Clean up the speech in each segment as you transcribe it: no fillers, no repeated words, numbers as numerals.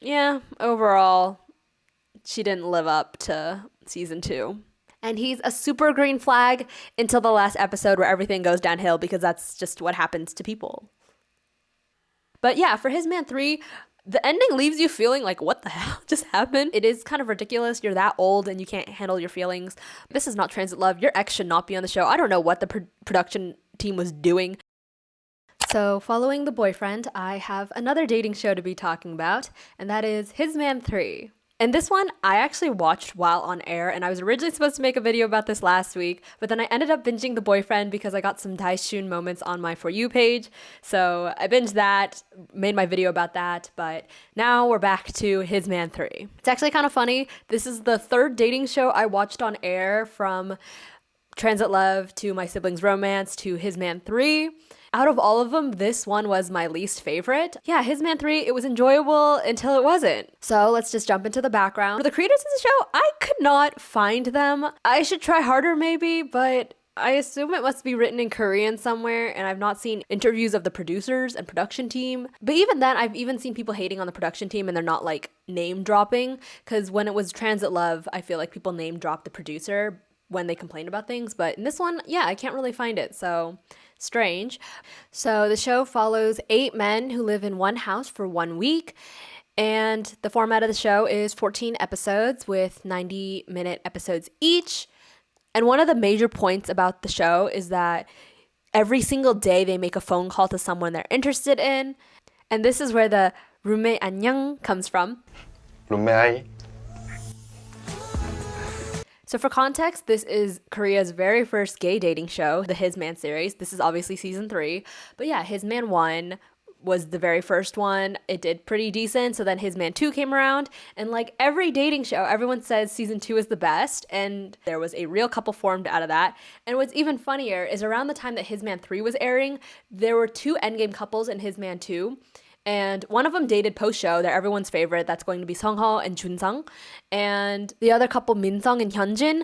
Yeah, overall, she didn't live up to season 2. And he's a super green flag until the last episode where everything goes downhill because that's just what happens to people. But yeah, for His Man 3, the ending leaves you feeling like, what the hell just happened? It is kind of ridiculous. You're that old and you can't handle your feelings. This is not transit love. Your ex should not be on the show. I don't know what the production team was doing. So, following the boyfriend, I have another dating show to be talking about, and that is His Man 3. And this one I actually watched while on air, and I was originally supposed to make a video about this last week, but then I ended up binging The Boyfriend because I got some Daishun moments on my For You page. So I binged that, made my video about that, but now we're back to His Man 3. It's actually kind of funny. This is the third dating show I watched on air, from Transit Love to My Siblings Romance to His Man 3. Out of all of them, this one was my least favorite. Yeah, His Man 3, it was enjoyable until it wasn't. So let's just jump into the background. For the creators of the show, I could not find them. I should try harder maybe, but I assume it must be written in Korean somewhere, and I've not seen interviews of the producers and production team. But even then, I've even seen people hating on the production team and they're not like name dropping, because when it was Transit Love, I feel like people name dropped the producer when they complained about things. But in this one, yeah, I can't really find it. So strange. So the show follows 8 men who live in one house for 1 week. And the format of the show is 14 episodes with 90-minute episodes each. And one of the major points about the show is that every single day they make a phone call to someone they're interested in. And this is where the roommate 안녕 comes from. 룸메아이. So for context, this is Korea's very first gay dating show, the His Man series. This is obviously season 3. But yeah, His Man 1 was the very first one. It did pretty decent. So then His Man 2 came around. And like every dating show, everyone says season 2 is the best. And there was a real couple formed out of that. And what's even funnier is around the time that His Man 3 was airing, there were 2 endgame couples in His Man 2. And one of them dated post-show. They're everyone's favorite. That's going to be Seongho and Junsung. And the other couple, Minsung and Hyunjin,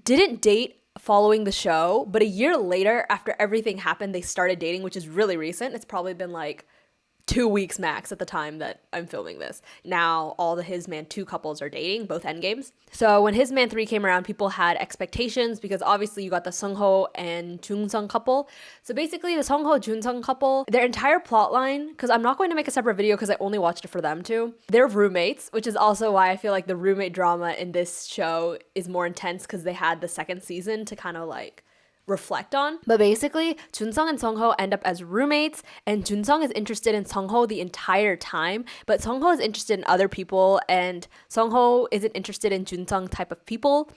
didn't date following the show. But a year later, after everything happened, they started dating, which is really recent. It's probably been like 2 weeks max at the time that I'm filming this. Now all the His Man 2 couples are dating, both endgames. So when His Man 3 came around, people had expectations because obviously you got the Seongho and Junsung couple. So basically the Seongho Junsung couple, their entire plot line, because I'm not going to make a separate video because I only watched it for them too. They're roommates, which is also why I feel like the roommate drama in this show is more intense, because they had the second season to kind of like reflect on. But basically, Junsung and Seongho end up as roommates, and Junsung is interested in Seongho the entire time, but Seongho is interested in other people, and Seongho isn't interested in Junsung type of people.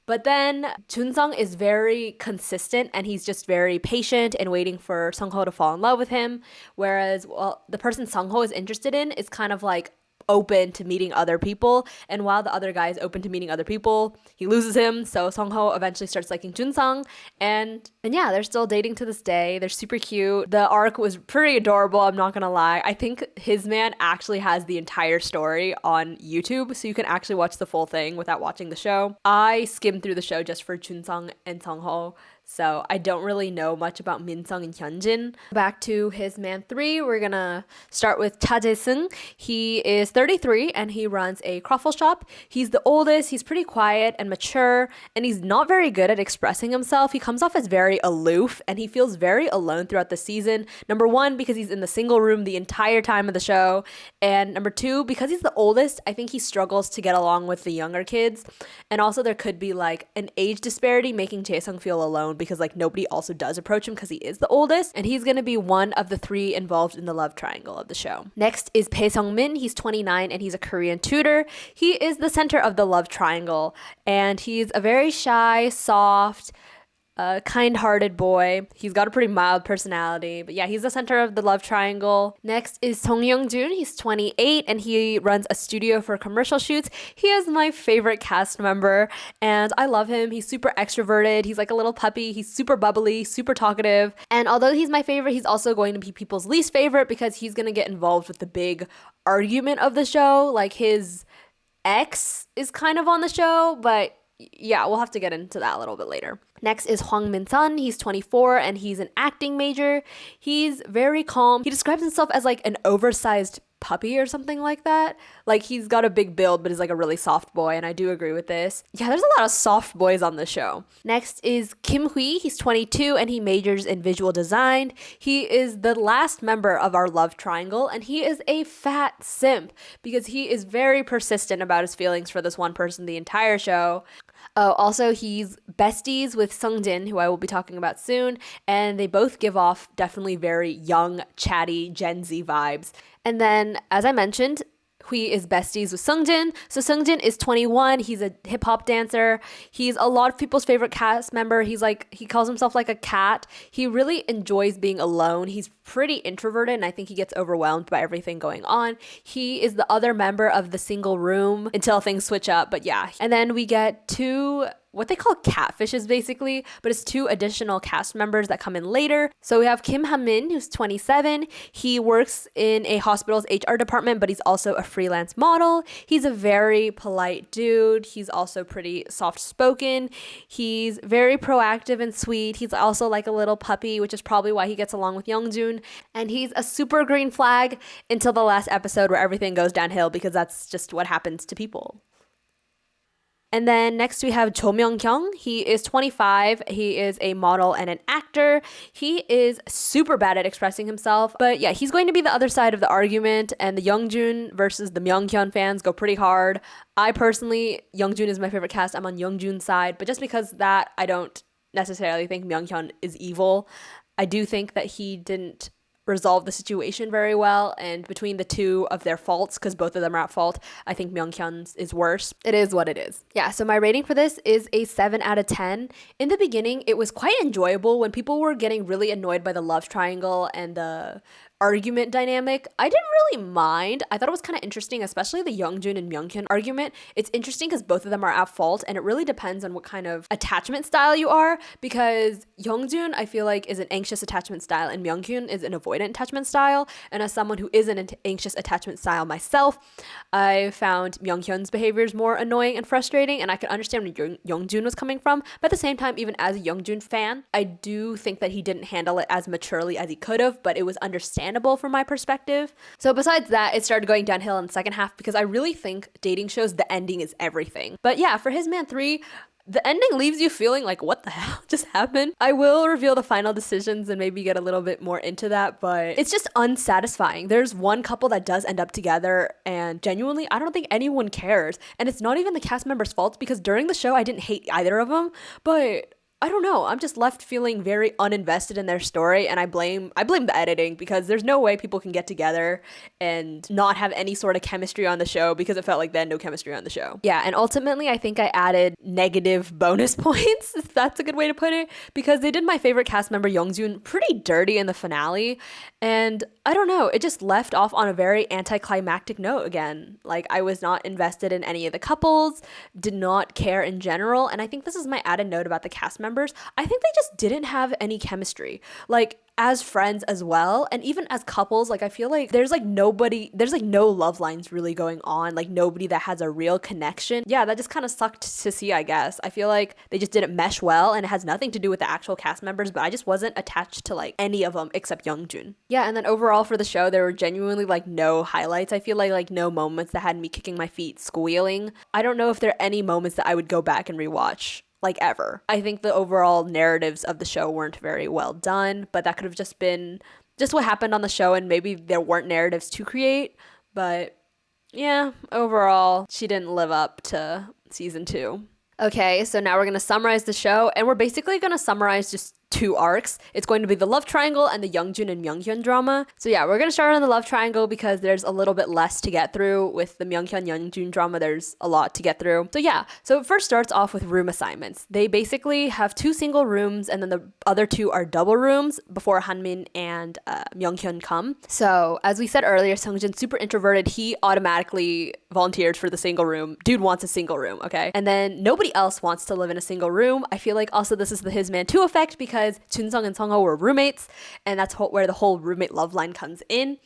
But then Junsung is very consistent, and he's just very patient and waiting for Seongho to fall in love with him, whereas, well, the person Seongho is interested in is kind of like open to meeting other people, and while the other guy is open to meeting other people, he loses him. So Seongho eventually starts liking Junsung, and yeah, they're still dating to this day. They're super cute. The arc was pretty adorable, I'm not gonna lie. I think His Man actually has the entire story on YouTube, so you can actually watch the full thing without watching the show. I skimmed through the show just for Junsung and Seongho, so I don't really know much about Minsung and Hyunjin. Back to His Man 3, we're gonna start with Jaeseung. He is 33 and he runs a croffle shop. He's the oldest, he's pretty quiet and mature, and he's not very good at expressing himself. He comes off as very aloof and he feels very alone throughout the season. Number 1, because he's in the single room the entire time of the show, and number 2, because he's the oldest, I think he struggles to get along with the younger kids. And also there could be like an age disparity making Jaeseung feel alone, because like nobody also does approach him because he is the oldest, and he's gonna be one of the 3 involved in the love triangle of the show. Next is Seongmin. He's 29 and he's a Korean tutor. He is the center of the love triangle, and he's a very shy, soft, kind-hearted boy. He's got a pretty mild personality, but yeah, he's the center of the love triangle. Next is Youngjoon. He's 28 and he runs a studio for commercial shoots. He is my favorite cast member and I love him. He's super extroverted. He's like a little puppy. He's super bubbly, super talkative. And although he's my favorite, he's also going to be people's least favorite because he's going to get involved with the big argument of the show. Like his ex is kind of on the show, but yeah, we'll have to get into that a little bit later. Next is Hwang Min-sun. He's 24 and he's an acting major. He's very calm. He describes himself as like an oversized puppy or something like that. Like, he's got a big build, but is like a really soft boy, and I do agree with this. Yeah, there's a lot of soft boys on the show. Next is Kim Hui. He's 22 and he majors in visual design. He is the last member of our love triangle, and he is a fat simp because he is very persistent about his feelings for this one person the entire show. Oh, also, he's besties with Seongjin, who I will be talking about soon, and they both give off definitely very young, chatty Gen Z vibes. And then, as I mentioned, Hui is besties with Seongjin. So Seongjin is 21. He's a hip hop dancer. He's a lot of people's favorite cast member. He calls himself like a cat. He really enjoys being alone. He's pretty introverted, and I think he gets overwhelmed by everything going on. He is the other member of the single room until things switch up. But yeah. And then we get what they call catfishes basically, but it's 2 additional cast members that come in later. So we have Kim Ha-min, who's 27. He works in a hospital's HR department, but he's also a freelance model. He's a very polite dude. He's also pretty soft-spoken. He's very proactive and sweet. He's also like a little puppy, which is probably why he gets along with Youngjoon. And he's a super green flag until the last episode where everything goes downhill, because that's just what happens to people. And then next we have Jo Myeongkyun. He is 25. He is a model and an actor. He is super bad at expressing himself. But yeah, he's going to be the other side of the argument. And the Youngjoon versus the Myeongkyun fans go pretty hard. I personally, Youngjoon is my favorite cast. I'm on Youngjoon's side. But just because that, I don't necessarily think Myeongkyun is evil. I do think that he didn't resolve the situation very well, and between the 2 of their faults, because both of them are at fault, I think Myeongkyun's is worse. It is what it is. Yeah, so my rating for this is a 7 out of 10. In the beginning, it was quite enjoyable when people were getting really annoyed by the love triangle and the argument dynamic. I didn't really mind. I thought it was kind of interesting, especially the Youngjoon and Myeongkyun argument. It's interesting because both of them are at fault, and it really depends on what kind of attachment style you are, because Youngjoon, I feel like, is an anxious attachment style and Myeongkyun is an avoidant attachment style. And as someone who is an anxious attachment style myself, I found Myeongkyun's behaviors more annoying and frustrating, and I could understand where Youngjoon was coming from. But at the same time, even as a Youngjoon fan, I do think that he didn't handle it as maturely as he could have, but it was understandable from my perspective. So besides that, it started going downhill in the second half, because I really think dating shows, the ending is everything. But yeah, for His Man 3, the ending leaves you feeling like, what the hell just happened? I will reveal the final decisions and maybe get a little bit more into that, but it's just unsatisfying. There's one couple that does end up together, and genuinely, I don't think anyone cares. And it's not even the cast members' fault, because during the show, I didn't hate either of them, but I don't know. I'm just left feeling very uninvested in their story, and I blame the editing, because there's no way people can get together and not have any sort of chemistry on the show, because it felt like they had no chemistry on the show. Yeah, and ultimately I think I added negative bonus points, if that's a good way to put it, because they did my favorite cast member Youngjoon pretty dirty in the finale, and I don't know, it just left off on a very anticlimactic note again. Like, I was not invested in any of the couples, did not care in general, and I think this is my added note about the cast members. I think they just didn't have any chemistry. Like, as friends as well, and even as couples, like, I feel like there's no love lines really going on, like nobody that has a real connection. Yeah, that just kind of sucked to see, I guess. I feel like they just didn't mesh well, and it has nothing to do with the actual cast members, but I just wasn't attached to like any of them except Youngjoon. Yeah, and then overall for the show, there were genuinely like no highlights. I feel like no moments that had me kicking my feet squealing. I don't know if there are any moments that I would go back and rewatch, like, ever. I think the overall narratives of the show weren't very well done, but that could have just been just what happened on the show, and maybe there weren't narratives to create. But yeah, overall, she didn't live up to season 2. Okay, so now we're going to summarize the show, and we're basically going to summarize just 2 arcs. It's going to be the love triangle and the Youngjoon and Myeongkyun drama. So yeah, we're going to start on the love triangle because there's a little bit less to get through. With the Myeongkyun Youngjoon drama, there's a lot to get through. So yeah, so it first starts off with room assignments. They basically have 2 single rooms, and then the other 2 are double rooms before Hanmin and Myeongkyun come. So as we said earlier, Seongjin's super introverted. He automatically volunteers for the single room. Dude wants a single room, okay? And then nobody else wants to live in a single room. I feel like also this is the His Man 2 effect, because Junsung and Sungho were roommates, and that's where the whole roommate love line comes in.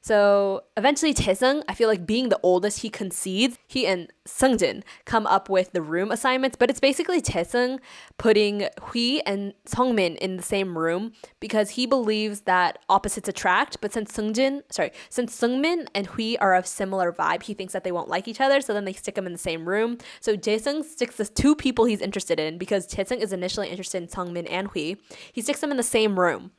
So eventually Jaeseung, I feel like being the oldest, he concedes. He and Seongjin come up with the room assignments, but it's basically Jaeseung putting Hui and Seongmin in the same room because he believes that opposites attract. But since Seongmin and Hui are of similar vibe, he thinks that they won't like each other. So then they stick them in the same room. So Jaeseung sticks the two people he's interested in because Jaeseung is initially interested in Seongmin and Hui. He sticks them in the same room,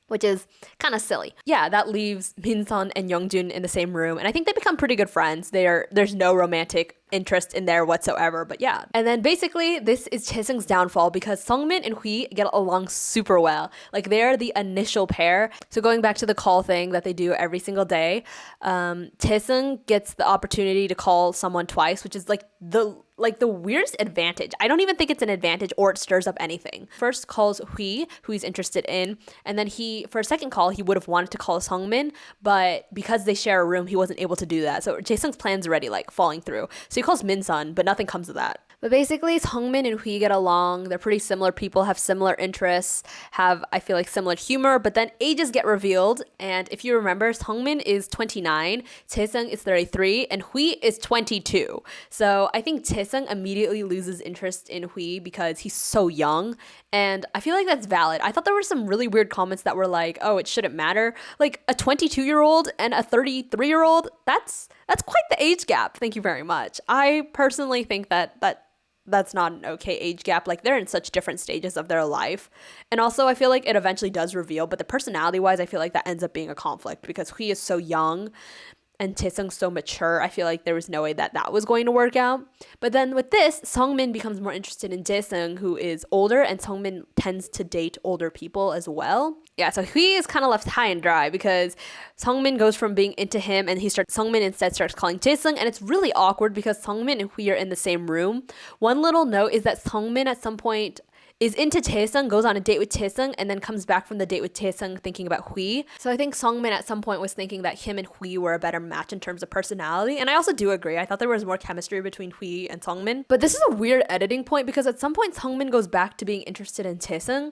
which is kind of silly. Yeah, that leaves Minsun and Youngjoon in the same room, and I think they become pretty good friends. There's no romantic interest in there whatsoever, but yeah. And then basically, this is Jaeseung's downfall because Seongmin and Hui get along super well. Like, they're the initial pair. So going back to the call thing that they do every single day, Jaeseung gets the opportunity to call someone twice, which is like the weirdest advantage. I don't even think it's an advantage or it stirs up anything. First calls Hui, who he's interested in, and then for a second call, he would have wanted to call Seongmin, but because they share a room, he wasn't able to do that. So Jaeseung's plan's already like falling through. So he calls Minsun, but nothing comes of that. But basically, Seongmin and Hui get along. They're pretty similar people, have similar interests, have, I feel like, similar humor, but then ages get revealed. And if you remember, Seongmin is 29, Jaeseung is 33, and Hui is 22. So I think Jaeseung immediately loses interest in Hui because he's so young. And I feel like that's valid. I thought there were some really weird comments that were like, oh, it shouldn't matter. Like a 22-year-old and a 33-year-old, that's quite the age gap. Thank you very much. I personally think that's not an okay age gap. Like, they're in such different stages of their life. And also, I feel like it eventually does reveal, but the personality-wise, I feel like that ends up being a conflict because Hui is so young and Jaeseung's so mature. I feel like there was no way that was going to work out. But then with this, Seongmin becomes more interested in Jaeseung, who is older, and Seongmin tends to date older people as well. Yeah, so Hui is kind of left high and dry because Seongmin goes from being into him and Seongmin instead starts calling Jaeseung, and it's really awkward because Seongmin and Hui are in the same room. One little note is that Seongmin at some point is into Jaeseung, goes on a date with Jaeseung, and then comes back from the date with Jaeseung thinking about Hui. So I think Seongmin at some point was thinking that him and Hui were a better match in terms of personality, and I also do agree. I thought there was more chemistry between Hui and Seongmin. But this is a weird editing point because at some point Seongmin goes back to being interested in Jaeseung,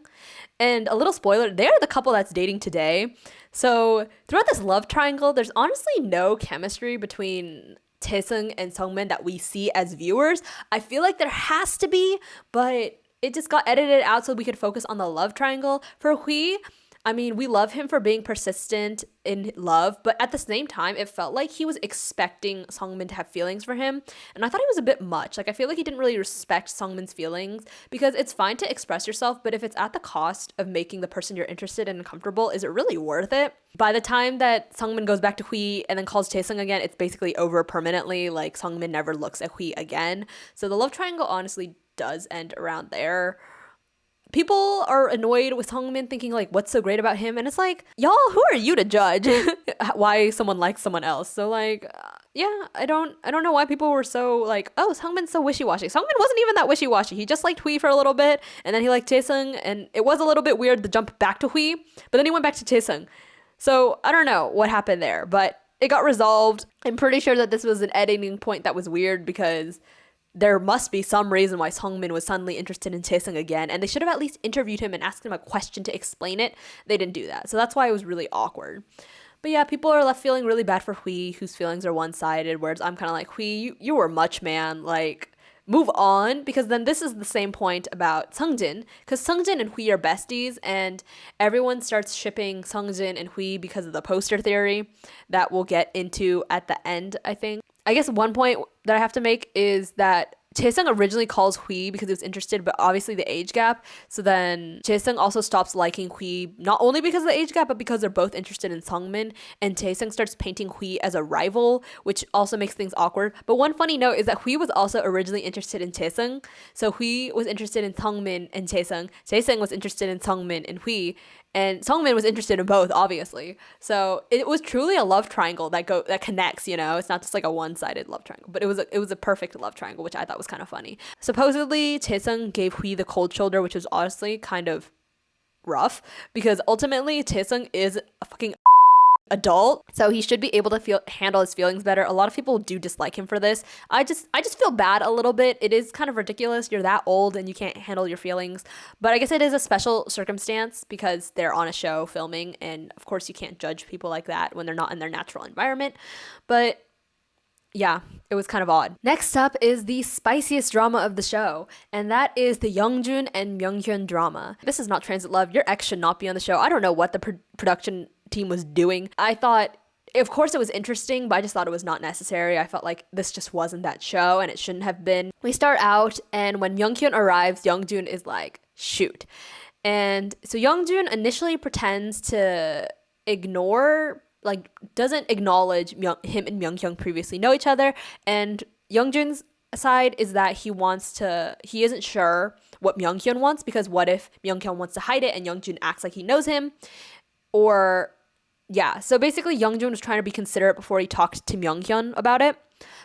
and a little spoiler, they're the couple that's dating today. So throughout this love triangle, there's honestly no chemistry between Jaeseung and Seongmin that we see as viewers. I feel like there has to be, but it just got edited out so we could focus on the love triangle. For Hui, I mean, we love him for being persistent in love, but at the same time, it felt like he was expecting Seongmin to have feelings for him, and I thought it was a bit much. Like, I feel like he didn't really respect Seongmin's feelings, because it's fine to express yourself, but if it's at the cost of making the person you're interested in uncomfortable, is it really worth it? By the time that Seongmin goes back to Hui and then calls Jaeseung again, it's basically over permanently. Like, Seongmin never looks at Hui again. So the love triangle honestly does end around there. People are annoyed with Seongmin, thinking like, what's so great about him? And it's like, y'all, who are you to judge why someone likes someone else? So like, yeah, I don't know why people were so like, oh, Seongmin's so wishy-washy. Seongmin wasn't even that wishy-washy. He just liked Hui for a little bit, and then he liked Jaeseung, and it was a little bit weird to jump back to Hui, but then he went back to Jaeseung. So I don't know what happened there, but it got resolved. I'm pretty sure that this was an editing point that was weird because there must be some reason why Seongmin was suddenly interested in Jaeseung again, and they should have at least interviewed him and asked him a question to explain it. They didn't do that, so that's why it was really awkward. But yeah, people are left feeling really bad for Hui, whose feelings are one-sided, whereas I'm kind of like, Hui, you were much, man. Like, move on, because then this is the same point about Seongjin, because Seongjin and Hui are besties, and everyone starts shipping Seongjin and Hui because of the poster theory that we'll get into at the end, I think. I guess one point that I have to make is that Jaeseung originally calls Hui because he was interested, but obviously the age gap. So then Jaeseung also stops liking Hui, not only because of the age gap, but because they're both interested in Seongmin. And Jaeseung starts painting Hui as a rival, which also makes things awkward. But one funny note is that Hui was also originally interested in Jaeseung. So Hui was interested in Seongmin and Jaeseung. Jaeseung was interested in Seongmin and Hui. And Seongmin was interested in both, obviously. So it was truly a love triangle that connects, you know? It's not just like a one-sided love triangle, but it was a perfect love triangle, which I thought was kind of funny. Supposedly, Jaeseung gave Hui the cold shoulder, which was honestly kind of rough, because ultimately, Jaeseung is a fucking adult, so he should be able to handle his feelings better. A lot of people do dislike him for this. I just feel bad a little bit. It is kind of ridiculous. You're that old and you can't handle your feelings. But I guess it is a special circumstance because they're on a show filming, and of course you can't judge people like that when they're not in their natural environment. But yeah, it was kind of odd. Next up is the spiciest drama of the show, and that is the Youngjoon and Myeongkyun drama. This is not transit love. Your ex should not be on the show. I don't know what the production team was doing. I thought, of course it was interesting, but I just thought it was not necessary. I felt like this just wasn't that show, and it shouldn't have been. We start out, and when Myeongkyun arrives, Youngjoon is like, shoot. And so Youngjoon initially pretends to ignore, like, doesn't acknowledge him and Myeongkyun previously know each other, and Youngjoon's side is that he isn't sure what Myeongkyun wants, because what if Myeongkyun wants to hide it and Youngjoon acts like he knows him? Or yeah, so basically Youngjoon was trying to be considerate before he talked to Myeongkyun about it.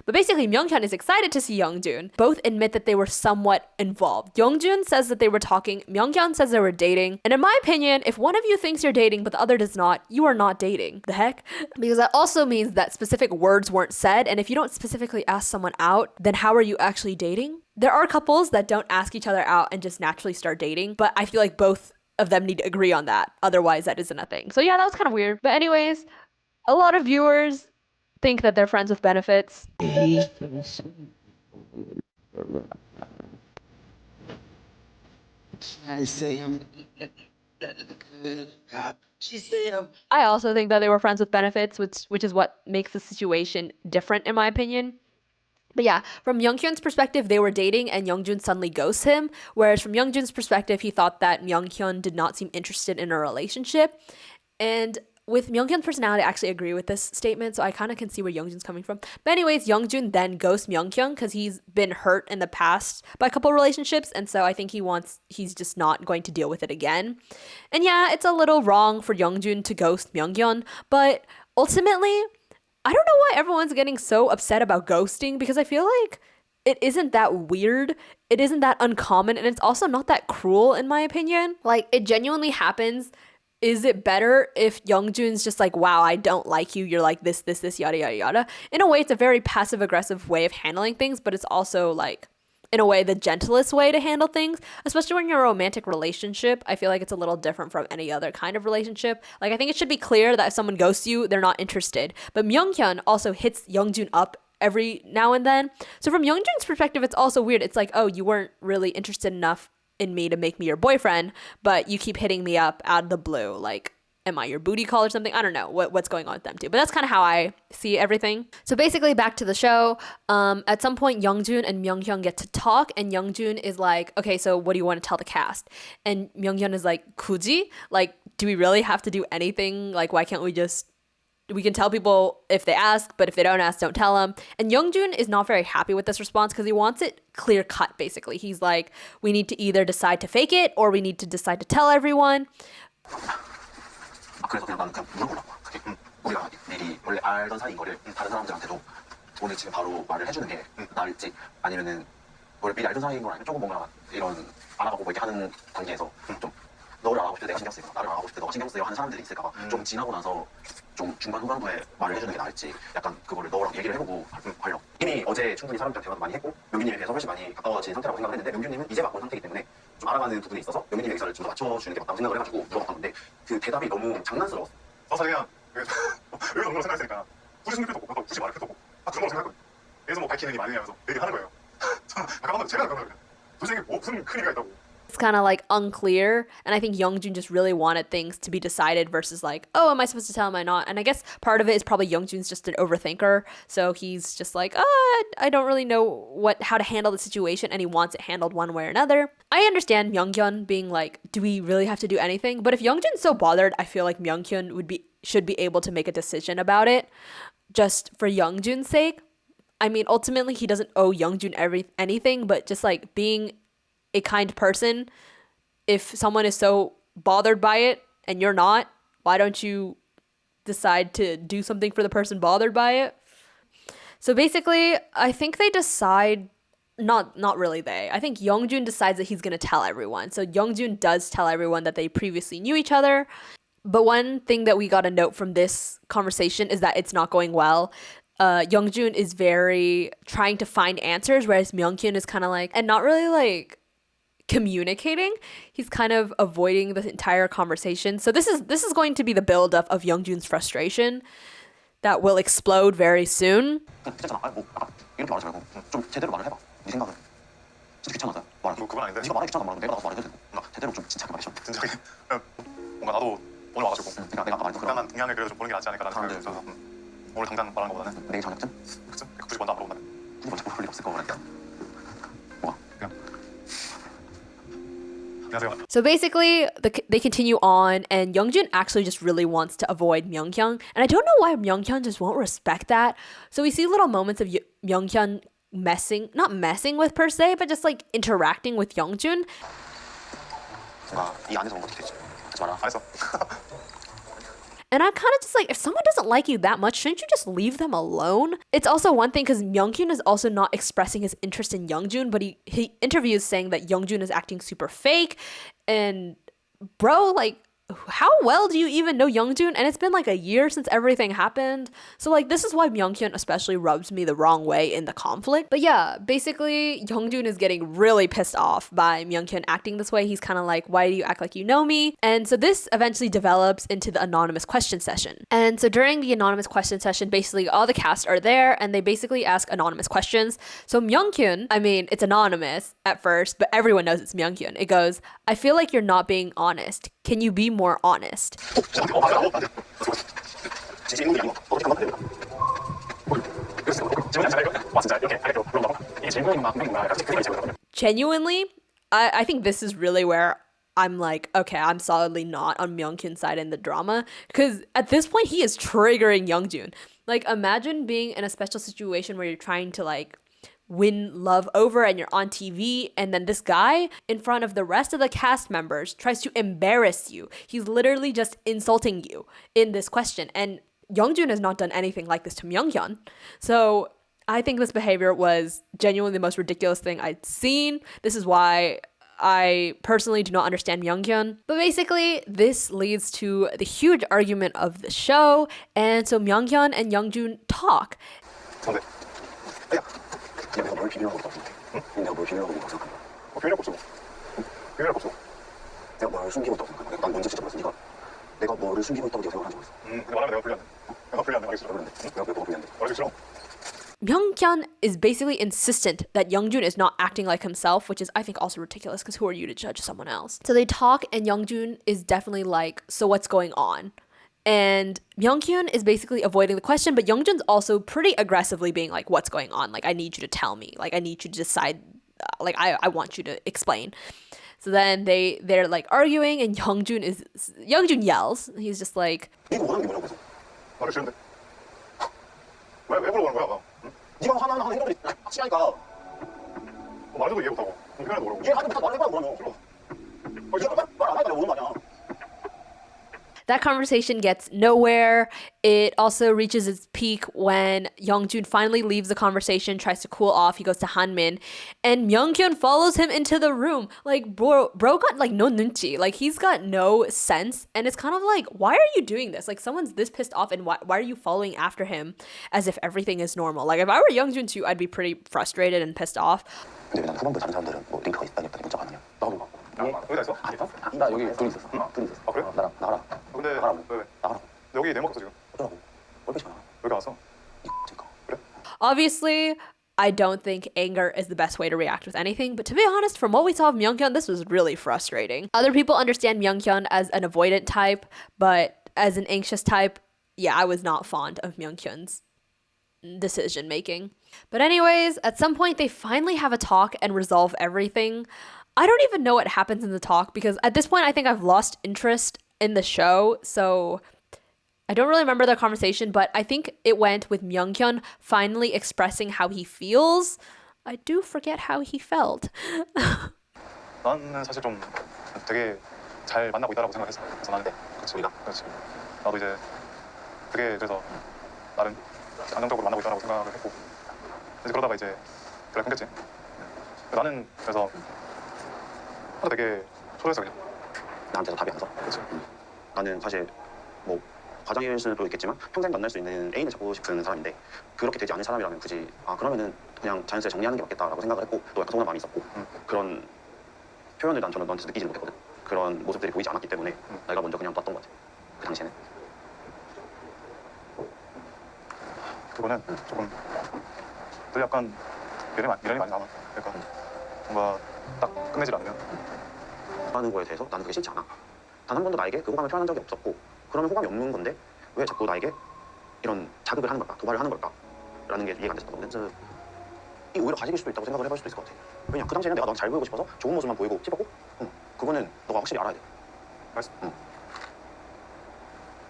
But basically Myeongkyun is excited to see Youngjoon. Both admit that they were somewhat involved. Youngjoon says that they were talking, Myeongkyun says they were dating. And in my opinion, if one of you thinks you're dating but the other does not, you are not dating. The heck? Because that also means that specific words weren't said, and if you don't specifically ask someone out, then how are you actually dating? There are couples that don't ask each other out and just naturally start dating, but I feel like both of them need to agree on that. Otherwise, that isn't a thing. So yeah, that was kind of weird. But anyways, a lot of viewers think that they're friends with benefits. I also think that they were friends with benefits, which is what makes the situation different in my opinion. But yeah, from Myeongkyun's perspective, they were dating and Youngjoon suddenly ghosts him. Whereas from Youngjoon's perspective, he thought that Myeongkyun did not seem interested in a relationship. And with Myeongkyun's personality, I actually agree with this statement, so I kind of can see where Youngjoon's coming from. But anyways, Youngjoon then ghosts Myeongkyun because he's been hurt in the past by a couple relationships, and so I think he's just not going to deal with it again. And yeah, it's a little wrong for Youngjoon to ghost Myeongkyun, but ultimately, I don't know why everyone's getting so upset about ghosting, because I feel like it isn't that weird, it isn't that uncommon, and it's also not that cruel in my opinion. Like, it genuinely happens. Is it better if Youngjoon's just like, wow, I don't like you, you're like this, yada, yada, yada? In a way, it's a very passive-aggressive way of handling things, but it's also like, in a way, the gentlest way to handle things, especially when you're in a romantic relationship. I feel like it's a little different from any other kind of relationship. Like, I think it should be clear that if someone ghosts you, they're not interested. But Myeongkyun also hits Youngjoon up every now and then. So from Youngjoon's perspective, it's also weird. It's like, oh, you weren't really interested enough in me to make me your boyfriend, but you keep hitting me up out of the blue. Like, am I your booty call or something? I don't know what's going on with them too, but that's kind of how I see everything. So basically, back to the show. At some point, Youngjoon and Myeongkyun get to talk, and Youngjoon is like, okay, so what do you want to tell the cast? And Myeongkyun is like, 굳이? Like, do we really have to do anything? Like, why can't we can tell people if they ask, but if they don't ask, don't tell them. And Youngjoon is not very happy with this response because he wants it clear cut, basically. He's like, we need to either decide to fake it or we need to decide to tell everyone. 그래서 그냥 나는 그냥 물어보려고. 우리가 미리 원래 알던 사이인 거를 다른 사람들한테도 오늘 지금 바로 말을 해주는 게 나을지, 아니면은 원래 미리 알던 사이인 걸 아니면 조금 뭔가 이런 알아가고 뭐 이렇게 하는 단계에서 좀 너를 알아가고 싶을 때 내가 신경 쓰이고 나를 알아가고 싶을 때 너가 신경 쓰여 하는 사람들이 있을까봐 좀 지나고 나서 좀 중간 후반부에 말을 해주는 게 나을지, 약간 그거를 너랑 얘기를 해보고 하려고. 이미 어제 충분히 사람들이랑 대화도 많이 했고 명균님에 비해서 훨씬 많이 가까워진 상태라고 생각을 했는데, 명균님은 이제 바꾼 상태이기 때문에 좀 알아가는 부분에 있어서 명균님의 의사를 좀 더 맞춰주는 게 맞다고 생각을 해가지고 물어봤는데, 그 대답이 너무 장난스러웠어. 그냥 여기서 그런 걸 생각했으니까 굳이 숨길 필요도 없고 굳이 말할 필요도 없고 그런 걸 생각했거든요. 그래서 뭐 밝히는 게 많으냐 해서 얘기를 하는 거예요. 저는 아까 제가 그런 거예요. 도대체 이게 뭐 무슨 큰 의미가 있다고. It's kind of like unclear, and I think Youngjoon just really wanted things to be decided versus like, oh, am I supposed to tell, am I not? And I guess part of it is probably Youngjoon's just an overthinker, so he's just like, I don't really know how to handle the situation, and he wants it handled one way or another. I understand Myeongkyun being like, do we really have to do anything? But if Youngjoon's so bothered, I feel like Myeongkyun should be able to make a decision about it, just for Youngjoon's sake. I mean, ultimately, he doesn't owe Youngjoon anything, but just like being a kind person, if someone is so bothered by it and you're not, why don't you decide to do something for the person bothered by it? So basically, I think they decide, not really they, I think Youngjoon decides that he's going to tell everyone. So Youngjoon does tell everyone that they previously knew each other, But one thing that we got a note from this conversation is that it's not going well. Youngjoon is very trying to find answers, whereas Myeongkyun is kind of like, and not really like communicating. He's kind of avoiding the entire conversation. So this is going to be the buildup of Youngjoon's frustration that will explode very soon. 괜찮아. 아니, 뭐 아까 이렇게 말하지 말고 좀 제대로 말을 해봐. 네 생각은 진짜 귀찮아서 말하기. 뭐 그건 아닌데. 네가 말하기 귀찮아 말하면 내가 나서 말해도 되고. 제대로 좀 진지하게 말해줘. 진작에 뭔가 나도 오늘 와가지고 내가 아까 말했던 간단한 동향을 그래도 좀 보는 게 낫지 않을까라는 생각이 사람들 들어서 오늘 당장 말하는 것보다는 내일 저녁쯤 그치? 굳이 먼저 안 물어본다면 굳이 먼저 볼 일 없을 거고 그러니까. 뭐가? 그냥 안녕하세요. So basically, they continue on, and Youngjoon actually just really wants to avoid Myeongkyun. And I don't know why Myeongkyun just won't respect that. So we see little moments of Myeongkyun not messing with per se, but just like interacting with Youngjoon. 뭔가 이 안에서 어떻게 되지? 하지 마라. 알았어. And I'm kind of just like, if someone doesn't like you that much, shouldn't you just leave them alone? It's also one thing because Myeongkyun is also not expressing his interest in Youngjoon, but he interviews saying that Youngjoon is acting super fake. And bro, like, how well do you even know Youngjoon? And it's been like a year since everything happened. So like this is why Myeongkyun especially rubs me the wrong way in the conflict. But yeah, basically Youngjoon is getting really pissed off by Myeongkyun acting this way. He's kind of like, why do you act like you know me? And so this eventually develops into the anonymous question session. And so during the anonymous question session, basically all the cast are there and they basically ask anonymous questions. So Myeongkyun, I mean, it's anonymous at first, but everyone knows it's Myeongkyun. It goes, I feel like you're not being honest. Can you be more honest? Genuinely, I think this is really where I'm like, okay, I'm solidly not on Myeongkyun's side in the drama, because at this point he is triggering Youngjoon. Like, imagine being in a special situation where you're trying to like win love over and you're on TV and then this guy in front of the rest of the cast members tries to embarrass you. He's literally just insulting you in this question, and Youngjoon has not done anything like this to Myeongkyun. So I think this behavior was genuinely the most ridiculous thing I'd seen. This is why I personally do not understand Myeongkyun. But basically, this leads to the huge argument of the show, and so Myeongkyun and Youngjoon talk. 근데 야, 내가 뭘 비밀하고 있다고 생각해? 응? 내가 뭘 비밀하고 있다고 생각해? 비밀할 거 없어. 비밀할 거 없어. 내가 뭘 숨기고 있다고 생각해? 난 뭔지 진짜 모르겠어. 내가 뭐를 숨기고 있다고 네가 생각하는지 모르겠어. 근데 말하면 내가 불리한데. 내가 불리한데 말하기 싫어. 그런데 내가 왜 뭐가 불리한데? 말하기 싫어. Myeongkyun is basically insistent that Youngjoon is not acting like himself, which is, I think, also ridiculous because who are you to judge someone else? So they talk, and Youngjoon is definitely like, so what's going on? And Myeongkyun is basically avoiding the question, but Youngjoon's also pretty aggressively being like, what's going on? Like, I need you to tell me. Like, I need you to decide. Like, I want you to explain. So then they're like arguing, and Youngjoon yells. He's just like, 네가 원하는 게 뭐냐고 해서. 말하기 싫은데. 왜 물어보는 거야? 응? 네가 하나하나 하는 행동들이 확실하니까. 말해도 이해 못하고. 표현해도 모르고. 이해하지 못하고 말을 해봐야 뭐라며. 싫어. 말안 하니까 내가 모르는 거 아니야. that conversation gets nowhere. It also reaches its peak when Youngjoon finally leaves the conversation, tries to cool off. He goes to Hanmin, and Myeongkyun follows him into the room. Like, bro got like no nunchi. Like, he's got no sense, and it's kind of like, why are you doing this? Like, someone's this pissed off, and why are you following after him as if everything is normal? Like, if I were Youngjoon too, I'd be pretty frustrated and pissed off. 근데 왜 후반부에 다른 사람들은 뭐 링크가 있다니 문자가 안 오냐? 나도 봐. 여기다 있어? 아, 나 여기 둘이 있었어. 둘이 있었어. 아, 그래? 나랑 나가라. 근데 나가라고. 왜? 나가라고. 여기 네모 없어 지금. 어쩌라고? 얼핏이 많아. 여기 왔어. 그러니까. 그래? Obviously, I don't think anger is the best way to react with anything, but to be honest, from what we saw of Myeongkyun, this was really frustrating. Other people understand Myeongkyun as an avoidant type, but as an anxious type, yeah, I was not fond of Myeongkyun's decision making. But anyways, at some point they finally have a talk and resolve everything. I don't even know what happens in the talk because at this point I think I've lost interest in the show, so I don't really remember the conversation, but I think it went with Myeongkyun finally expressing how he feels. I do forget how he felt. 나는 사실 좀 되게 잘 만나고 있다라고 생각했어. 그래서 나는 그렇지. 그렇지. 나도 이제 되게 그래서 나름 안정적으로 만나고 있다라고 생각을 했고 이제 그러다가 이제 연락 끊겼지. 나는 그래서 하도 되게 초조했어 그냥. 나한테도 답이 안 서. 그렇지. 나는 사실 뭐 과장일 수도 있겠지만 평생 만날 수 있는 애인을 잡고 싶은 사람인데 그렇게 되지 않은 사람이라면 굳이 그러면은 그냥 자연스레 정리하는 게 맞겠다라고 생각을 했고 또 약간 서운한 마음이 있었고 그런 표현을 난 저는 너한테 느끼지 못했거든. 그런 모습들이 보이지 않았기 때문에 내가 먼저 그냥 놨던 것 같아. 그 당시에는. 그거는 조금 늘 약간 미련이 많이 남아. 그러니까 뭔가 딱 끝내질 않으면 하는 거에 대해서 나는 그게 싫지 않아. 단 한 번도 나에게 그 호감을 표현한 적이 없었고 그러면 호감이 없는 건데 왜 자꾸 나에게 이런 자극을 하는 걸까? 도발을 하는 걸까? 라는 게 이해가 안 됐었던 거거든. 그래서 이 오히려 가식일 수도 있다고 생각을 해볼 수도 있을 것 같아. 왜냐 그 당시에는 내가 너한테 잘 보이고 싶어서 좋은 모습만 보이고 싶었고 그거는 너가 확실히 알아야 돼. 알았어.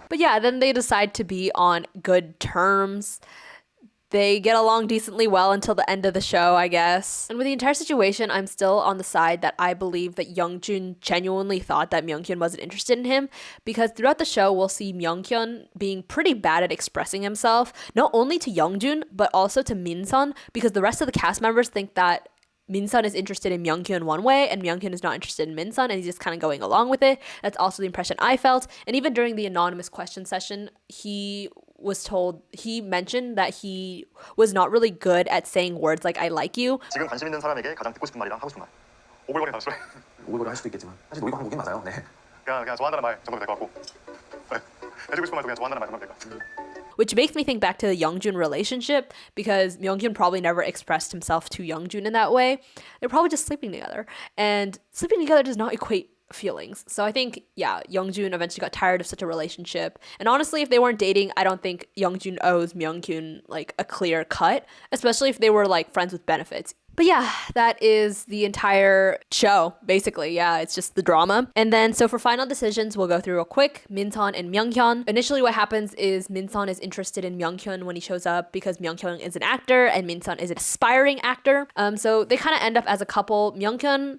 But yeah, then they decide to be on good terms. They get along decently well until the end of the show, I guess. And with the entire situation, I'm still on the side that I believe that Youngjoon genuinely thought that Myeongkyun wasn't interested in him, because throughout the show, we'll see Myeongkyun being pretty bad at expressing himself, not only to Youngjoon, but also to Minsun, because the rest of the cast members think that Minsun is interested in Myeongkyun one way and Myeongkyun is not interested in Minsun, and he's just kind of going along with it. That's also the impression I felt. And even during the anonymous question session, he mentioned that he was not really good at saying words like I like you. 지금 관심 있는 사람에게 가장 듣고 싶은 말이랑 하고 싶은 말. 오글거리는 단어 싫어. 오글거리 할 수도 있겠지만 사실 놀이방 한국인 맞아요. 네. 그냥 좋아한다는 말 정도면 될 것 같고. 네. 해주고 싶은 말도 그냥 좋아한다는 말 정도면 될 것 같아. Which makes me think back to the Youngjoon relationship, because Myeongkyun probably never expressed himself to Youngjoon in that way. They're probably just sleeping together. And sleeping together does not equate feelings. So I think, yeah, Youngjoon eventually got tired of such a relationship. And honestly, if they weren't dating, I don't think Youngjoon owes Myeongkyun like a clear cut, especially if they were like friends with benefits. But yeah, that is the entire show, basically. Yeah, it's just the drama. And then, so for final decisions, we'll go through real quick. Minsun and Myeongkyun. Initially, what happens is Minsun is interested in Myeongkyun when he shows up because Myeongkyun is an actor and Minsun is an aspiring actor. So they kind of end up as a couple. Myeongkyun,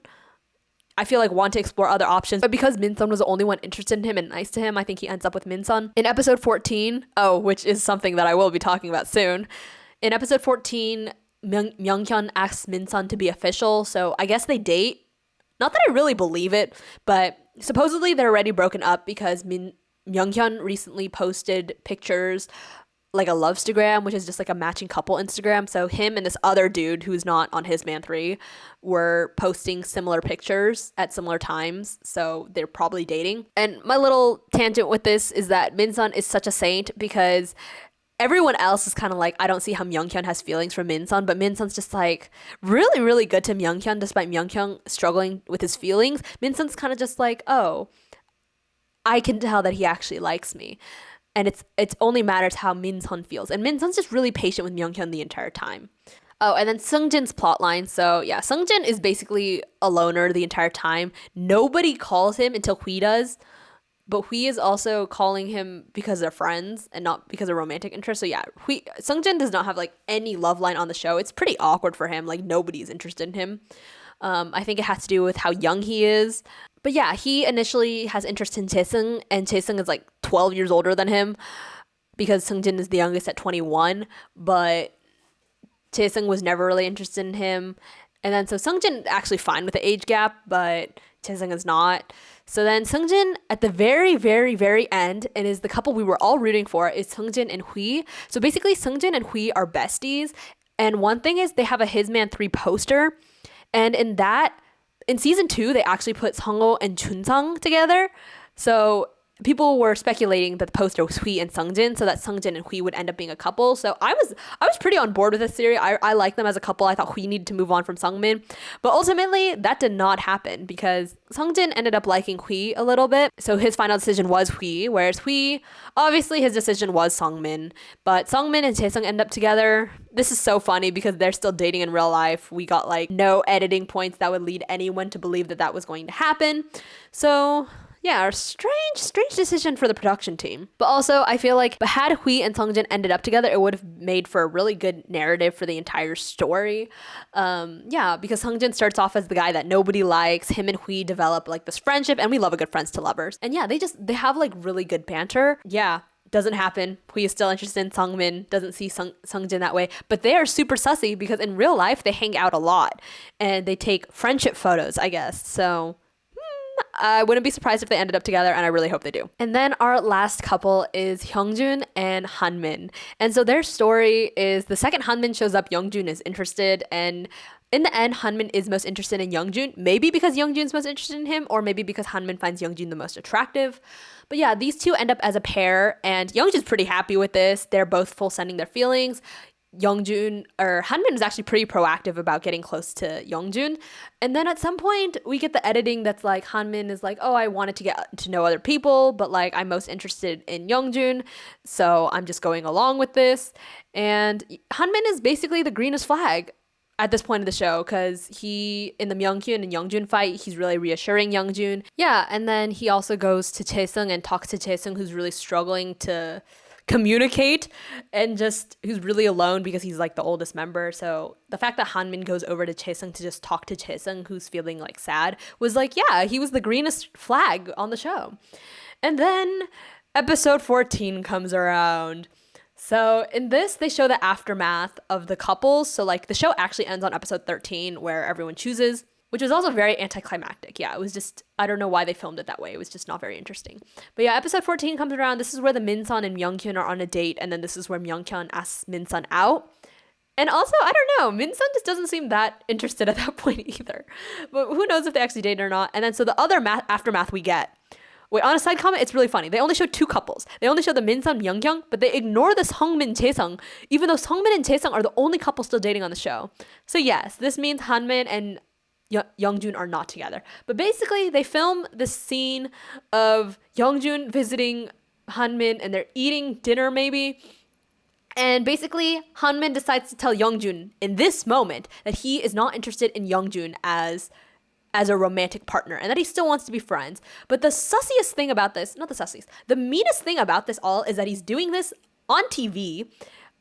I feel like, want to explore other options, but because Minsun was the only one interested in him and nice to him, I think he ends up with Minsun. In episode 14, which is something that I will be talking about soon. In episode 14, Myeongkyun asks Minsun to be official, so I guess they date. Not that I really believe it, but supposedly they're already broken up because Myeongkyun recently posted pictures, like a Lovestagram, which is just like a matching couple Instagram. So him and this other dude who's not on His Man 3 were posting similar pictures at similar times, so they're probably dating. And my little tangent with this is that Minsun is such a saint because everyone else is kind of like, I don't see how Myeongkyun has feelings for Minsun, but Minsun's just like really, really good to Myeongkyun despite Myeongkyun struggling with his feelings. Minsun's kind of just like, oh, I can tell that he actually likes me. And it's only matters how Minsun feels. And Minsun's just really patient with Myeongkyun the entire time. Oh, and then Seungjin's plotline. So yeah, Seungjin is basically a loner the entire time. Nobody calls him until Hui does. But Hui is also calling him because they're friends and not because of romantic interest. So yeah, Seungjin does not have like any love line on the show. It's pretty awkward for him. Like nobody's interested in him. I think it has to do with how young he is. But yeah, he initially has interest in Jaeseung, and Jaeseung is like 12 years older than him because Seungjin is the youngest at 21. But Jaeseung was never really interested in him. And then so Seungjin actually fine with the age gap, but Jaeseung is not. So then Seungjin at the very, very, very end, and is the couple we were all rooting for, is Seungjin and Hui. So basically Seungjin and Hui are besties. And one thing is they have a His Man 3 poster. And in season 2, they actually put Seongho and Junsung together. So people were speculating that the poster was Hui and Seungjin, so that Seungjin and Hui would end up being a couple. So I was pretty on board with this theory. I like them as a couple. I thought Hui needed to move on from Seongmin. But ultimately, that did not happen because Seungjin ended up liking Hui a little bit. So his final decision was Hui, whereas Hui, obviously his decision was Seongmin. But Seongmin and Jaeseung end up together. This is so funny because they're still dating in real life. We got like no editing points that would lead anyone to believe that was going to happen. So yeah, a strange decision for the production team. But also, I feel like had Hui and Seungjin ended up together, it would have made for a really good narrative for the entire story. Yeah, because Seungjin starts off as the guy that nobody likes. Him and Hui develop like this friendship, and we love a good friends to lovers. And yeah, they have like really good banter. Yeah. Doesn't happen. Hui is still interested in Seongmin, doesn't see Seungjin that way. But they are super sussy because in real life, they hang out a lot. And they take friendship photos, I guess. So I wouldn't be surprised if they ended up together, and I really hope they do. And then our last couple is Youngjoon and Hanmin. And so their story is the second Hanmin shows up, Youngjoon is interested, and in the end, Hanmin is most interested in Youngjoon, maybe because Youngjoon's most interested in him, or maybe because Hanmin finds Youngjoon the most attractive. But yeah, these two end up as a pair, and Youngjoon's pretty happy with this. They're both full sending their feelings. Hanmin is actually pretty proactive about getting close to Youngjoon. And then at some point, we get the editing that's like, Hanmin is like, oh, I wanted to get to know other people, but like, I'm most interested in Youngjoon, so I'm just going along with this. And Hanmin is basically the greenest flag at this point of the show, because in the Myeongkyun and Youngjoon fight, he's really reassuring Youngjoon. Yeah, and then he also goes to Jaeseung and talks to Jaeseung, who's really struggling to communicate and just who's really alone because he's like the oldest member. So the fact that Hanmin goes over to Jaeseung to just talk to Jaeseung, who's feeling like sad, was like, yeah, he was the greenest flag on the show. And then episode 14 comes around. So in this, they show the aftermath of the couples. So like the show actually ends on episode 13 where everyone chooses, which was also very anticlimactic. Yeah, it was just, I don't know why they filmed it that way. It was just not very interesting. But yeah, episode 14 comes around. This is where the Minsun and Myeongkyun are on a date. And then this is where Myeongkyun asks Minsun out. And also, I don't know, Minsun just doesn't seem that interested at that point either. But who knows if they actually dated or not. And then so the other aftermath we get. Wait, on a side comment, it's really funny. They only show two couples. They only show the Minsun Myeongkyun, but they ignore the Seongmin Jaeseung, even though Seongmin and Jaeseung are the only couple still dating on the show. So yes, this means Hanmin and Youngjoon are not together. But basically, they film this scene of Youngjoon visiting Hanmin, and they're eating dinner maybe. And basically, Hanmin decides to tell Youngjoon in this moment that he is not interested in Youngjoon as a romantic partner, and that he still wants to be friends. But the sussiest thing about this, not the sussiest, the meanest thing about this all is that he's doing this on TV,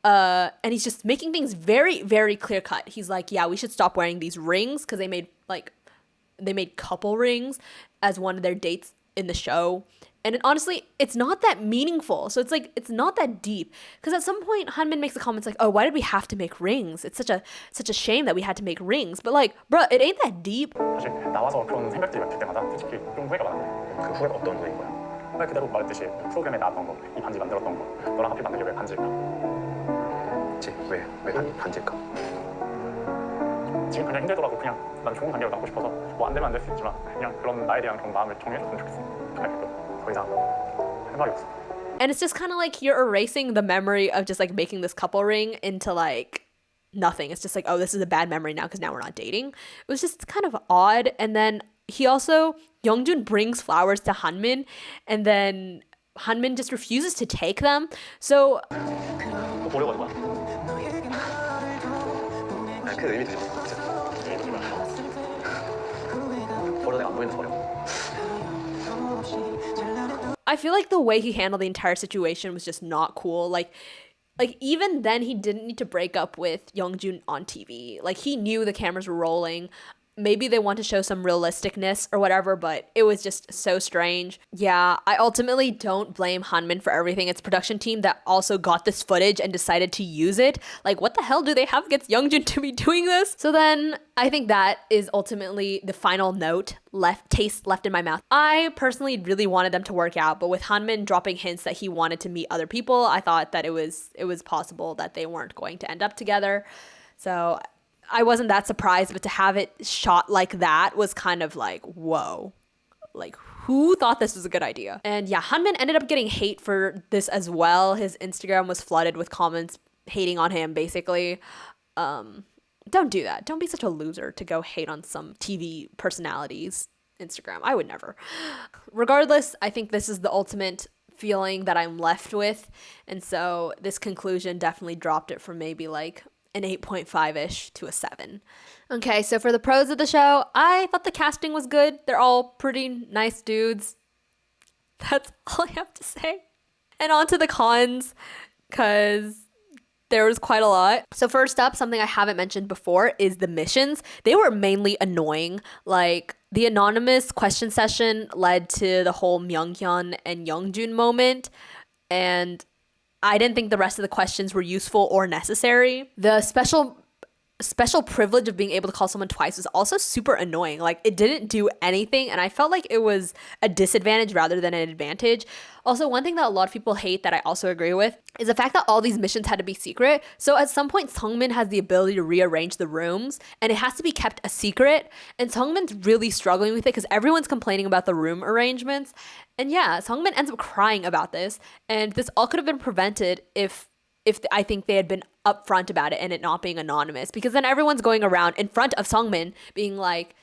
and he's just making things very, very clear cut. He's like, yeah, we should stop wearing these rings, because they made couple rings as one of their dates in the show. And honestly, it's not that meaningful. So it's like, it's not that deep. Because at some point, Hanmin makes the comments like, oh, why did we have to make rings? It's such a shame that we had to make rings. But like, bro, it ain't that deep. 사실 나와서 그런 생각들이 들 때마다 솔직히 좀 후회가 많아요. 그 후회가 어떤 후회인 거야? 말 그대로 말했듯이 프로그램에 나왔던 거, 이 반지 만들었던 거, 너랑 하필 만든 게 왜 반지일까? 그치, 왜 반질까? 지금 그냥 힘들더라도 그냥 난 좋은 관계로 남고 싶어서 뭐 안 되면 안 될 수 있지만 그냥 그런 나에 대한 그런 마음을 정리해줬으면 좋겠어. 더 이상 할 말이 없어. And it's just kind of like you're erasing the memory of just like making this couple ring into like nothing. It's just like, oh, this is a bad memory now because now we're not dating. It was just kind of odd. And then Youngjoon brings flowers to Hanmin, and then Hanmin just refuses to take them. So 또 보려고 하는 거야? 그 의미 두지 마. 버려, 내가 안 보이면서 버려. I feel like the way he handled the entire situation was just not cool. Like even then, he didn't need to break up with Youngjoon on TV. Like, he knew the cameras were rolling. Maybe they want to show some realisticness or whatever, but it was just so strange. Yeah, I ultimately don't blame Hanmin for everything. It's production team that also got this footage and decided to use it. Like, what the hell do they have against Youngjoon to be doing this? So then I think that is ultimately the final taste left in my mouth. I personally really wanted them to work out, but with Hanmin dropping hints that he wanted to meet other people, I thought that it was possible that they weren't going to end up together. So I wasn't that surprised, but to have it shot like that was kind of like, whoa. Like, who thought this was a good idea? And yeah, Hanmin ended up getting hate for this as well. His Instagram was flooded with comments hating on him, basically. Don't do that. Don't be such a loser to go hate on some TV personalities' Instagram. I would never. Regardless, I think this is the ultimate feeling that I'm left with. And so this conclusion definitely dropped it from maybe like an 8.5-ish to a 7. Okay, so for the pros of the show, I thought the casting was good. They're all pretty nice dudes. That's all I have to say. And on to the cons, because there was quite a lot. So first up, something I haven't mentioned before is the missions. They were mainly annoying. Like, the anonymous question session led to the whole Myeongkyun and Youngjoon moment, and I didn't think the rest of the questions were useful or necessary. The special special privilege of being able to call someone twice was also super annoying. Like, it didn't do anything, and I felt like it was a disadvantage rather than an advantage. Also, one thing that a lot of people hate that I also agree with is the fact that all these missions had to be secret. So at some point, Seongmin has the ability to rearrange the rooms, and it has to be kept a secret. And Seongmin's really struggling with it because everyone's complaining about the room arrangements. And yeah, Seongmin ends up crying about this, and this all could have been prevented if I think they had been upfront about it and it not being anonymous, because then everyone's going around in front of Seongmin being like,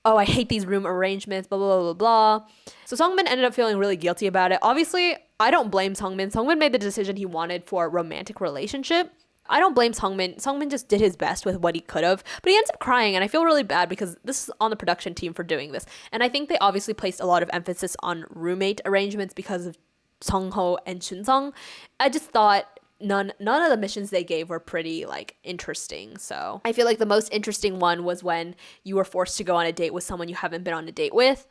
oh, I hate these room arrangements, blah, blah, blah, blah. So Seongmin ended up feeling really guilty about it. Obviously, I don't blame Seongmin. Seongmin made the decision he wanted for a romantic relationship. I don't blame Seongmin. Seongmin just did his best with what he could have, but he ends up crying, and I feel really bad because this is on the production team for doing this. And I think they obviously placed a lot of emphasis on roommate arrangements because of Sungho and Chunsung. I just thought none of the missions they gave were pretty like interesting. So I feel like the most interesting one was when you were forced to go on a date with someone you haven't been on a date with,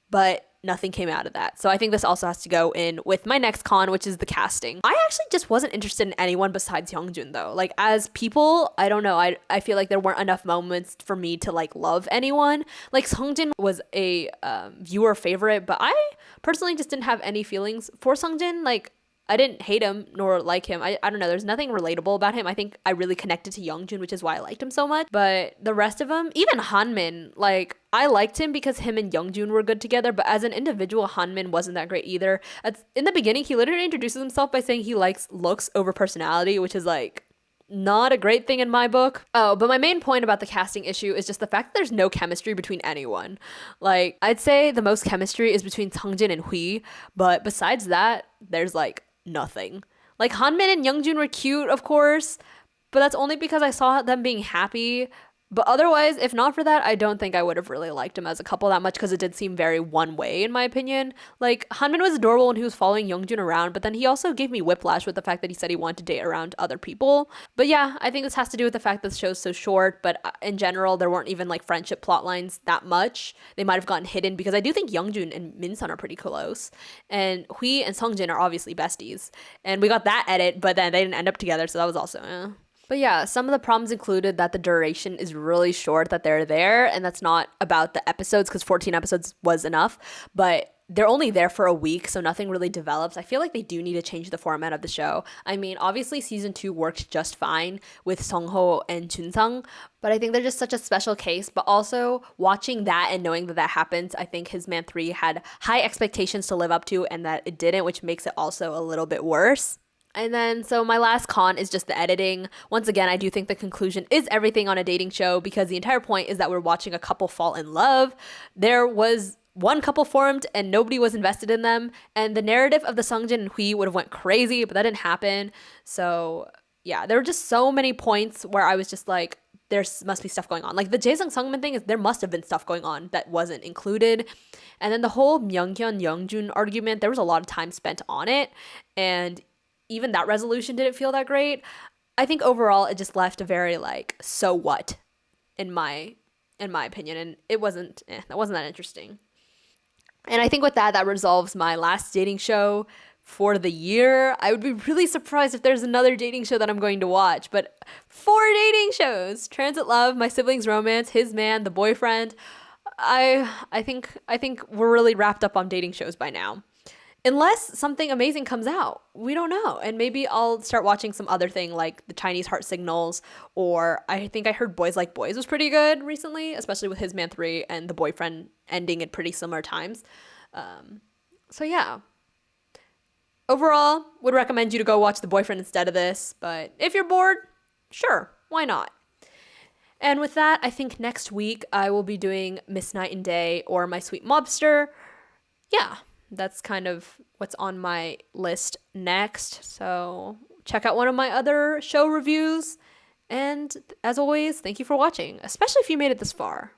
but nothing came out of that. So I think this also has to go in with my next con, which is the casting. I actually just wasn't interested in anyone besides Youngjoon though. Like, as people, I don't know, I feel like there weren't enough moments for me to like love anyone. Like, Seongjin was a viewer favorite, but I personally just didn't have any feelings for Seongjin. Like, I didn't hate him nor like him. I don't know. There's nothing relatable about him. I think I really connected to Youngjoon, which is why I liked him so much. But the rest of them, even Hanmin, like, I liked him because him and Youngjoon were good together. But as an individual, Hanmin wasn't that great either. In the beginning, he literally introduces himself by saying he likes looks over personality, which is like not a great thing in my book. Oh, but my main point about the casting issue is just the fact that there's no chemistry between anyone. Like, I'd say the most chemistry is between Seongjin and Hui, but besides that, there's like nothing. Like, Hanmin and Youngjoon were cute, of course, but that's only because I saw them being happy. But otherwise, if not for that, I don't think I would have really liked him as a couple that much, because it did seem very one way in my opinion. Like, Hanmin was adorable when he was following Youngjoon around, but then he also gave me whiplash with the fact that he said he wanted to date around other people. But yeah, I think this has to do with the fact that the show's so short, but in general, there weren't even like friendship plot lines that much. They might have gotten hidden because I do think Youngjoon and Minsun are pretty close. And Hui and Seongjin are obviously besties. And we got that edit, but then they didn't end up together, so that was also But yeah, some of the problems included that the duration is really short that they're there, and that's not about the episodes because 14 episodes was enough, but they're only there for a week, so nothing really develops. I feel like they do need to change the format of the show. I mean, obviously season 2 worked just fine with Sungho and Chunsung, but I think they're just such a special case. But also watching that and knowing that that happens, I think His Man 3 had high expectations to live up to and that it didn't, which makes it also a little bit worse. And then, so my last con is just the editing. Once again, I do think the conclusion is everything on a dating show, because the entire point is that we're watching a couple fall in love. There was one couple formed and nobody was invested in them. And the narrative of the Seongjin and Hui would have went crazy, but that didn't happen. So yeah, there were just so many points where I was just like, there must be stuff going on. Like the Jaeseung Seongmin thing is, there must have been stuff going on that wasn't included. And then the whole Myeongkyun and Youngjoon argument, there was a lot of time spent on it. And even that resolution didn't feel that great. I think overall it just left a very like, so what in my opinion, and that wasn't that interesting. And I think with that resolves my last dating show for the year. I would be really surprised if there's another dating show that I'm going to watch, but 4 dating shows: Transit Love, My Siblings Romance, His Man, The Boyfriend. I think we're really wrapped up on dating shows by now. Unless something amazing comes out. We don't know. And maybe I'll start watching some other thing like the Chinese Heart Signals, or I think I heard Boys Like Boys was pretty good recently, especially with His Man 3 and The Boyfriend ending at pretty similar times. So yeah. Overall, would recommend you to go watch The Boyfriend instead of this, but if you're bored, sure, why not? And with that, I think next week I will be doing Miss Night and Day or My Sweet Mobster. Yeah. That's kind of what's on my list next. So check out one of my other show reviews. And as always, thank you for watching, especially if you made it this far.